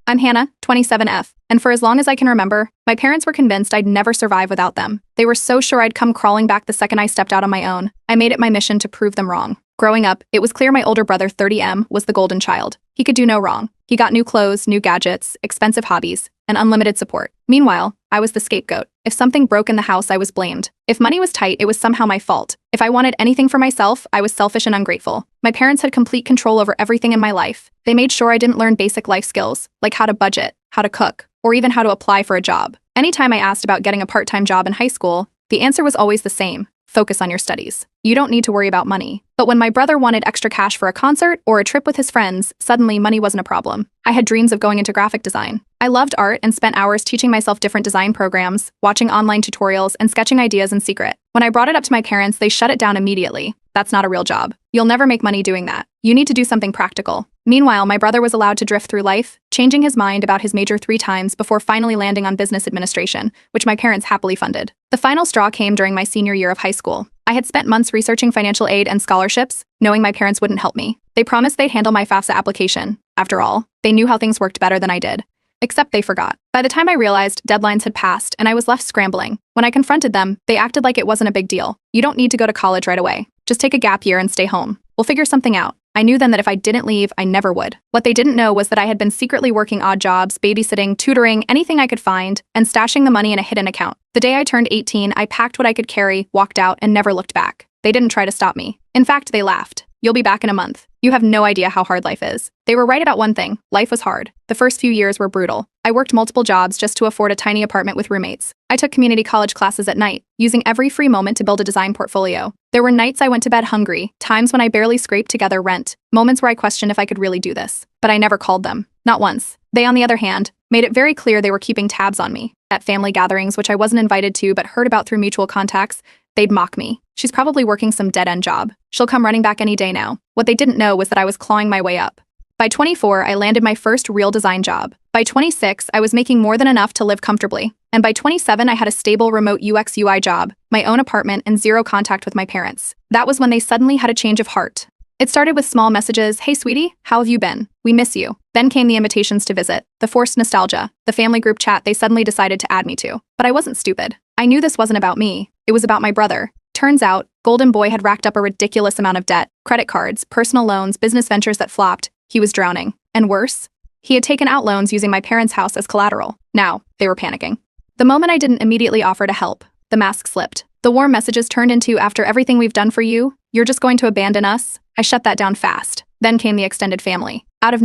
I'm Hannah, 27F, and for as long as I can remember, my parents were convinced I'd never survive without them. They were so sure I'd come crawling back the second I stepped out on my own. I made it my mission to prove them wrong. Growing up, it was clear my older brother, 30M, was the golden child. He could do no wrong. He got new clothes, new gadgets, expensive hobbies, and unlimited support. Meanwhile, I was the scapegoat. If something broke in the house, I was blamed. If money was tight, it was somehow my fault. If I wanted anything for myself, I was selfish and ungrateful. My parents had complete control over everything in my life. They made sure I didn't learn basic life skills, like how to budget, how to cook, or even how to apply for a job. Anytime I asked about getting a part-time job in high school, the answer was always the same: focus on your studies. You don't need to worry about money. But when my brother wanted extra cash for a concert or a trip with his friends, suddenly money wasn't a problem. I had dreams of going into graphic design. I loved art and spent hours teaching myself different design programs, watching online tutorials, and sketching ideas in secret. When I brought it up to my parents, they shut it down immediately. That's not a real job. You'll never make money doing that. You need to do something practical. Meanwhile, my brother was allowed to drift through life, changing his mind about his major 3 times before finally landing on business administration, which my parents happily funded. The final straw came during my senior year of high school. I had spent months researching financial aid and scholarships, knowing my parents wouldn't help me. They promised they'd handle my FAFSA application. After all, they knew how things worked better than I did. Except they forgot. By the time I realized, deadlines had passed and I was left scrambling. When I confronted them, they acted like it wasn't a big deal. You don't need to go to college right away. Just take a gap year and stay home. We'll figure something out. I knew then that if I didn't leave, I never would. What they didn't know was that I had been secretly working odd jobs, babysitting, tutoring, anything I could find, and stashing the money in a hidden account. The day I turned 18, I packed what I could carry, walked out, and never looked back. They didn't try to stop me. In fact, they laughed. You'll be back in a month. You have no idea how hard life is. They were right about one thing: life was hard. The first few years were brutal. I worked multiple jobs just to afford a tiny apartment with roommates. I took community college classes at night, using every free moment to build a design portfolio. There were nights I went to bed hungry, times when I barely scraped together rent, moments where I questioned if I could really do this. But I never called them. Not once. They, on the other hand, made it very clear they were keeping tabs on me. At family gatherings, which I wasn't invited to but heard about through mutual contacts, they'd mock me. She's probably working some dead-end job. She'll come running back any day now. What they didn't know was that I was clawing my way up. By 24, I landed my first real design job. By 26, I was making more than enough to live comfortably. And by 27, I had a stable remote UX/UI job, my own apartment, and zero contact with my parents. That was when they suddenly had a change of heart. It started with small messages: "Hey sweetie, how have you been? We miss you." Then came the invitations to visit, the forced nostalgia, the family group chat they suddenly decided to add me to. But I wasn't stupid. I knew this wasn't about me. It was about my brother. Turns out, Golden Boy had racked up a ridiculous amount of debt: credit cards, personal loans, business ventures that flopped. He was drowning. And worse, he had taken out loans using my parents' house as collateral. Now, they were panicking. The moment I didn't immediately offer to help, the mask slipped. The warm messages turned into, "After everything we've done for you, you're just going to abandon us?" I shut that down fast. Then came the extended family. Out of